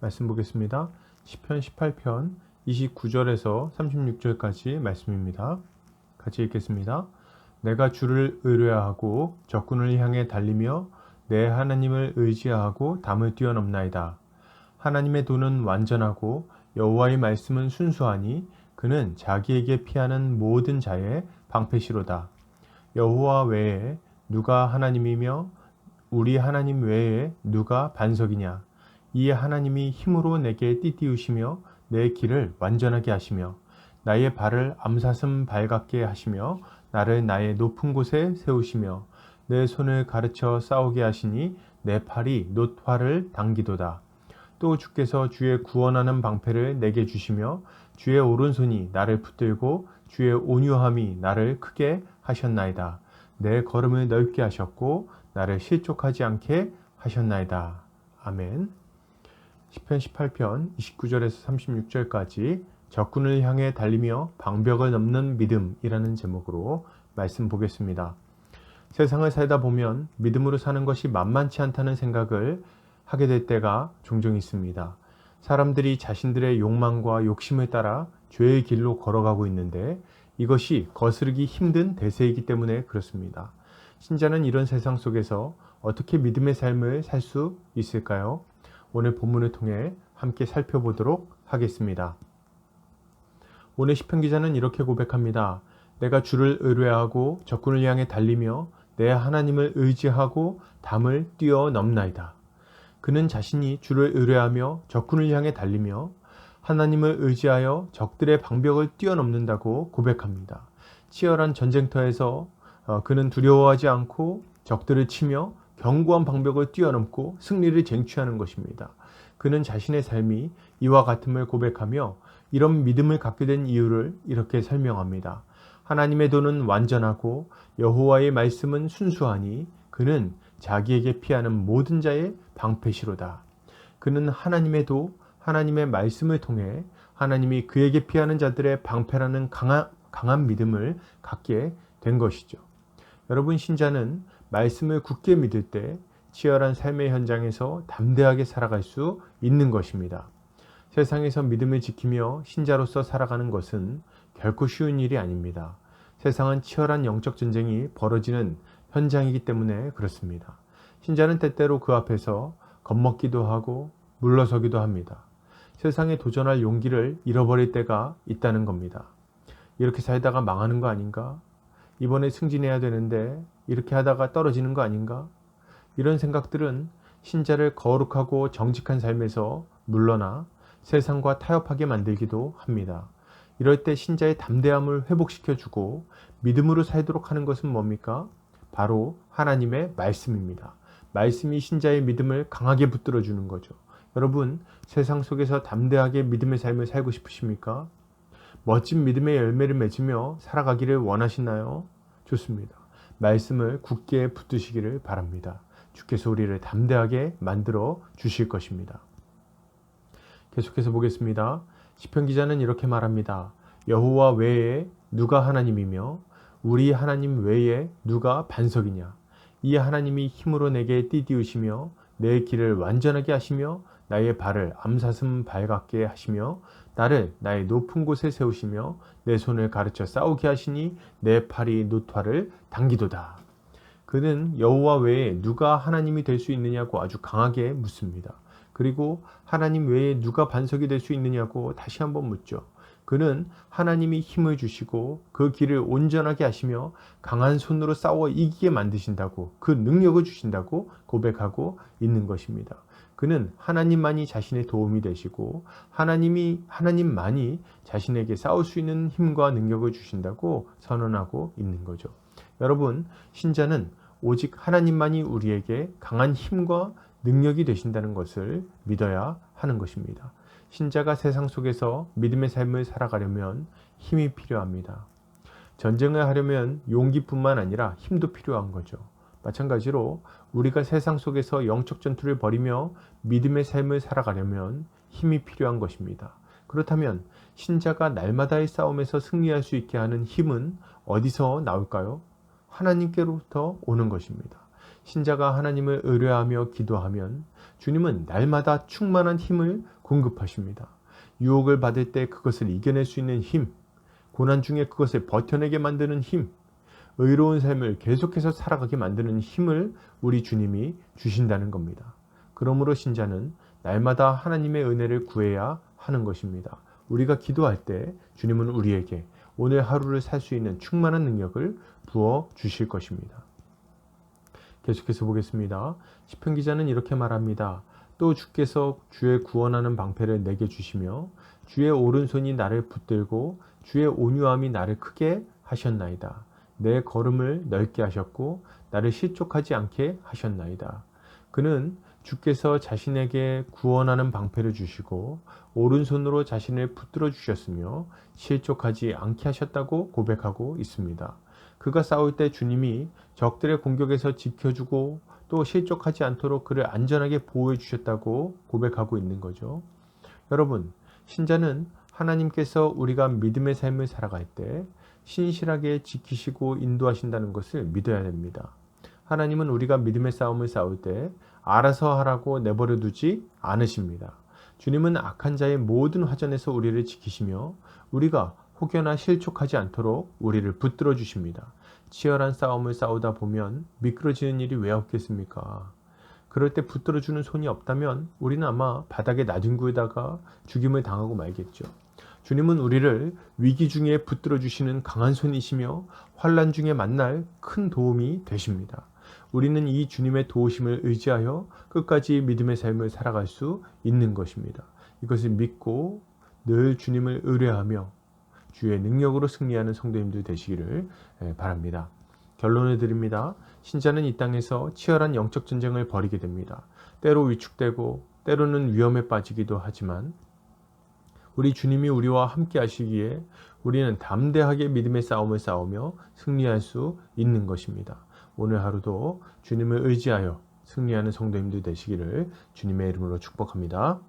말씀 보겠습니다. 시편 18편 29절에서 36절까지 말씀입니다. 같이 읽겠습니다. 내가 주를 의뢰하고 적군을 향해 달리며 내 하나님을 의지하고 담을 뛰어넘나이다. 하나님의 도는 완전하고 여호와의 말씀은 순수하니 그는 자기에게 피하는 모든 자의 방패시로다. 여호와 외에 누가 하나님이며 우리 하나님 외에 누가 반석이냐. 이 하나님이 힘으로 내게 띠띠우시며 내 길을 완전하게 하시며 나의 발을 암사슴 발 같게 하시며 나를 나의 높은 곳에 세우시며 내 손을 가르쳐 싸우게 하시니 내 팔이 놋활을 당기도다. 또 주께서 주의 구원하는 방패를 내게 주시며 주의 오른손이 나를 붙들고 주의 온유함이 나를 크게 하셨나이다. 내 걸음을 넓게 하셨고 나를 실족하지 않게 하셨나이다. 아멘. 시편 18편 29절에서 36절까지 적군을 향해 달리며 방벽을 넘는 믿음이라는 제목으로 말씀 보겠습니다. 세상을 살다 보면 믿음으로 사는 것이 만만치 않다는 생각을 하게 될 때가 종종 있습니다. 사람들이 자신들의 욕망과 욕심을 따라 죄의 길로 걸어가고 있는데 이것이 거스르기 힘든 대세이기 때문에 그렇습니다. 신자는 이런 세상 속에서 어떻게 믿음의 삶을 살 수 있을까요? 오늘 본문을 통해 함께 살펴보도록 하겠습니다. 오늘 시편 기자는 이렇게 고백합니다. 내가 주를 의뢰하고 적군을 향해 달리며 내 하나님을 의지하고 담을 뛰어넘나이다. 그는 자신이 주를 의뢰하며 적군을 향해 달리며 하나님을 의지하여 적들의 방벽을 뛰어넘는다고 고백합니다. 치열한 전쟁터에서 그는 두려워하지 않고 적들을 치며 견고한 방벽을 뛰어넘고 승리를 쟁취하는 것입니다. 그는 자신의 삶이 이와 같음을 고백하며 이런 믿음을 갖게 된 이유를 이렇게 설명합니다. 하나님의 도는 완전하고 여호와의 말씀은 순수하니 그는 자기에게 피하는 모든 자의 방패시로다. 그는 하나님의 도, 하나님의 말씀을 통해 하나님이 그에게 피하는 자들의 방패라는 강한 믿음을 갖게 된 것이죠. 여러분, 신자는 말씀을 굳게 믿을 때 치열한 삶의 현장에서 담대하게 살아갈 수 있는 것입니다. 세상에서 믿음을 지키며 신자로서 살아가는 것은 결코 쉬운 일이 아닙니다. 세상은 치열한 영적 전쟁이 벌어지는 현장이기 때문에 그렇습니다. 신자는 때때로 그 앞에서 겁먹기도 하고 물러서기도 합니다. 세상에 도전할 용기를 잃어버릴 때가 있다는 겁니다. 이렇게 살다가 망하는 거 아닌가? 이번에 승진해야 되는데 이렇게 하다가 떨어지는 거 아닌가? 이런 생각들은 신자를 거룩하고 정직한 삶에서 물러나 세상과 타협하게 만들기도 합니다. 이럴 때 신자의 담대함을 회복시켜주고 믿음으로 살도록 하는 것은 뭡니까? 바로 하나님의 말씀입니다. 말씀이 신자의 믿음을 강하게 붙들어주는 거죠. 여러분, 세상 속에서 담대하게 믿음의 삶을 살고 싶으십니까? 멋진 믿음의 열매를 맺으며 살아가기를 원하시나요? 좋습니다. 말씀을 굳게 붙드시기를 바랍니다. 주께서 우리를 담대하게 만들어 주실 것입니다. 계속해서 보겠습니다. 시편 기자는 이렇게 말합니다. 여호와 외에 누가 하나님이며 우리 하나님 외에 누가 반석이냐. 이 하나님이 힘으로 내게 띠띠우시며 내 길을 완전하게 하시며 나의 발을 암사슴 발 같게 하시며 나를 나의 높은 곳에 세우시며 내 손을 가르쳐 싸우게 하시니 내 팔이 놋활을 당기도다. 그는 여호와 외에 누가 하나님이 될 수 있느냐고 아주 강하게 묻습니다. 그리고 하나님 외에 누가 반석이 될 수 있느냐고 다시 한번 묻죠. 그는 하나님이 힘을 주시고 그 길을 온전하게 하시며 강한 손으로 싸워 이기게 만드신다고, 그 능력을 주신다고 고백하고 있는 것입니다. 그는 하나님만이 자신의 도움이 되시고 하나님만이 자신에게 싸울 수 있는 힘과 능력을 주신다고 선언하고 있는 거죠. 여러분, 신자는 오직 하나님만이 우리에게 강한 힘과 능력이 되신다는 것을 믿어야 하는 것입니다. 신자가 세상 속에서 믿음의 삶을 살아가려면 힘이 필요합니다. 전쟁을 하려면 용기뿐만 아니라 힘도 필요한 거죠. 마찬가지로 우리가 세상 속에서 영적 전투를 벌이며 믿음의 삶을 살아가려면 힘이 필요한 것입니다. 그렇다면 신자가 날마다의 싸움에서 승리할 수 있게 하는 힘은 어디서 나올까요? 하나님께로부터 오는 것입니다. 신자가 하나님을 의뢰하며 기도하면 주님은 날마다 충만한 힘을 공급하십니다. 유혹을 받을 때 그것을 이겨낼 수 있는 힘, 고난 중에 그것을 버텨내게 만드는 힘, 의로운 삶을 계속해서 살아가게 만드는 힘을 우리 주님이 주신다는 겁니다. 그러므로 신자는 날마다 하나님의 은혜를 구해야 하는 것입니다. 우리가 기도할 때 주님은 우리에게 오늘 하루를 살 수 있는 충만한 능력을 부어 주실 것입니다. 계속해서 보겠습니다. 시편 기자는 이렇게 말합니다. 또 주께서 주의 구원하는 방패를 내게 주시며 주의 오른손이 나를 붙들고 주의 온유함이 나를 크게 하셨나이다. 내 걸음을 넓게 하셨고 나를 실족하지 않게 하셨나이다. 그는 주께서 자신에게 구원하는 방패를 주시고 오른손으로 자신을 붙들어 주셨으며 실족하지 않게 하셨다고 고백하고 있습니다. 그가 싸울 때 주님이 적들의 공격에서 지켜주고 또 실족하지 않도록 그를 안전하게 보호해 주셨다고 고백하고 있는 거죠. 여러분, 신자는 하나님께서 우리가 믿음의 삶을 살아갈 때 신실하게 지키시고 인도하신다는 것을 믿어야 됩니다. 하나님은 우리가 믿음의 싸움을 싸울 때 알아서 하라고 내버려 두지 않으십니다. 주님은 악한 자의 모든 화전에서 우리를 지키시며 우리가 혹여나 실족하지 않도록 우리를 붙들어 주십니다. 치열한 싸움을 싸우다 보면 미끄러지는 일이 왜 없겠습니까? 그럴 때 붙들어 주는 손이 없다면 우리는 아마 바닥에 나뒹구다가 죽임을 당하고 말겠죠. 주님은 우리를 위기 중에 붙들어 주시는 강한 손이시며 환난 중에 만날 큰 도움이 되십니다. 우리는 이 주님의 도우심을 의지하여 끝까지 믿음의 삶을 살아갈 수 있는 것입니다. 이것을 믿고 늘 주님을 의뢰하며 주의 능력으로 승리하는 성도님들 되시기를 바랍니다. 결론을 드립니다. 신자는 이 땅에서 치열한 영적 전쟁을 벌이게 됩니다. 때로 위축되고 때로는 위험에 빠지기도 하지만 우리 주님이 우리와 함께 하시기에 우리는 담대하게 믿음의 싸움을 싸우며 승리할 수 있는 것입니다. 오늘 하루도 주님을 의지하여 승리하는 성도님들 되시기를 주님의 이름으로 축복합니다.